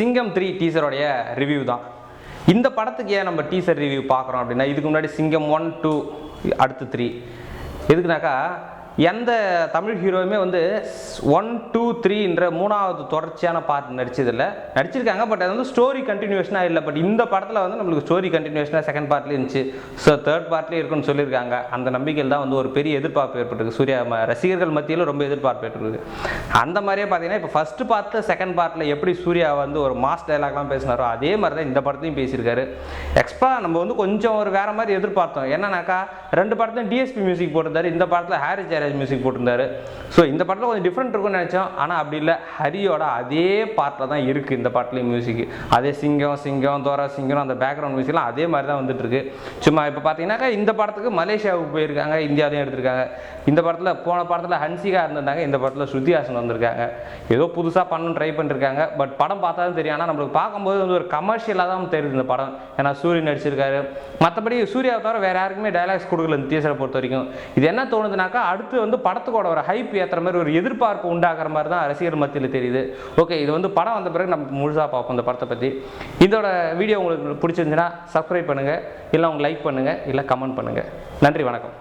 சிங்கம் 3 டீசரோடைய ரிவ்யூ தான். இந்த படத்துக்கு ஏன் நம்ம டீசர் ரிவ்யூ பார்க்குறோம் அப்படின்னா, இதுக்கு முன்னாடி சிங்கம் 1, 2 அடுத்து 3 எதுக்குனாக்கா எந்த தமிழ் ஹீரோவுமே வந்து 1, 2, 3ன்ற மூணாவது தொடர்ச்சியான பார்ட் நடிச்சிருக்காங்க. பட் அது வந்து ஸ்டோரி கண்டினியூஷனாக இல்லை. பட் இந்த படத்தில் வந்து நம்மளுக்கு ஸ்டோரி கண்டினியூஷனாக செகண்ட் பார்ட்லேயே இருந்துச்சு. ஸோ தேர்ட் பார்ட்லேயே இருக்குன்னு சொல்லியிருக்காங்க. அந்த நம்பிக்கையில் தான் வந்து ஒரு பெரிய எதிர்பார்ப்பு ஏற்பட்டிருக்கு. சூர்யா ரசிகர்கள் மத்தியில் ரொம்ப எதிர்பார்ப்பு ஏற்பட்டிருக்கு. அந்த மாதிரியே பார்த்தீங்கன்னா இப்போ ஃபஸ்ட்டு பார்ட்டில் செகண்ட் பார்ட்டில் எப்படி சூர்யா வந்து ஒரு மாஸ் டைலாக்லாம் பேசினாரோ அதே மாதிரி தான் இந்த படத்தையும் பேசியிருக்காரு. எக்ஸ்ட்ரா நம்ம வந்து கொஞ்சம் ஒரு வேறு மாதிரி எதிர்பார்த்தோம். என்னன்னாக்கா 2 படத்தையும் டிஎஸ்பி மியூசிக் போட்டிருந்தாரு, இந்த படத்தில் ஹாரி மியூசிக் போட்டிருந்தாரு. ஸோ இந்த படத்தில் கொஞ்சம் டிஃப்ரெண்ட் இருக்கும்னு நினச்சோம். ஆனால் அப்படி இல்லை, ஹரியோட அதே பாட்டில் தான் இருக்குது இந்த பாட்டிலையும் மியூசிக். அதே சிங்கம் தோரா சிங்கம் அந்த பேக்ரவுண்ட் மியூசிக்லாம் அதே மாதிரி தான் வந்துட்டு இருக்கு. சும்மா இப்போ பார்த்தீங்கன்னாக்கா இந்த படத்துக்கு மலேசியாவுக்கு போயிருக்காங்க, இந்தியாவிலையும் எடுத்திருக்காங்க. இந்த படத்தில் போன படத்தில் ஹன்சிகா இருந்திருந்தாங்க, இந்த படத்தில் ஸ்ருதிஹாசன் வந்திருக்காங்க. ஏதோ புதுசாக பண்ணணும் ட்ரை பண்ணிருக்காங்க. பட் படம் பார்த்தா தான் தெரியும். ஆனால் நம்மளுக்கு பார்க்கும்போது வந்து ஒரு கமர்ஷியலாக தான் தெரியுது இந்த படம். ஏன்னா சூரியன் நடிச்சிருக்காரு. மற்றபடி சூர்யாவை தவிர வேறு யாருக்குமே டைலாக்ஸ் கொடுக்கல இந்த டீசரை பொறுத்த வரைக்கும். இது என்ன தோணுதுனாக்கா அடுத்து வந்து படத்துக்கோட ஒரு ஹைப் ஏற்றுற மாதிரி ஒரு எதிர்பார்ப்பு உண்டாகிற மாதிரி தான் ரசிகர் மத்தியில் தெரியுது. ஓகே, இது வந்து படம் வந்த பிறகு நம்ம முழுசாக பார்ப்போம் இந்த படத்தை பற்றி. இதோட வீடியோ உங்களுக்கு பிடிச்சிருந்துச்சுன்னா சப்ஸ்கிரைப் பண்ணுங்கள், இல்லை உங்களுக்கு லைக் பண்ணுங்கள், இல்லை கமெண்ட் பண்ணுங்கள். நன்றி, வணக்கம்.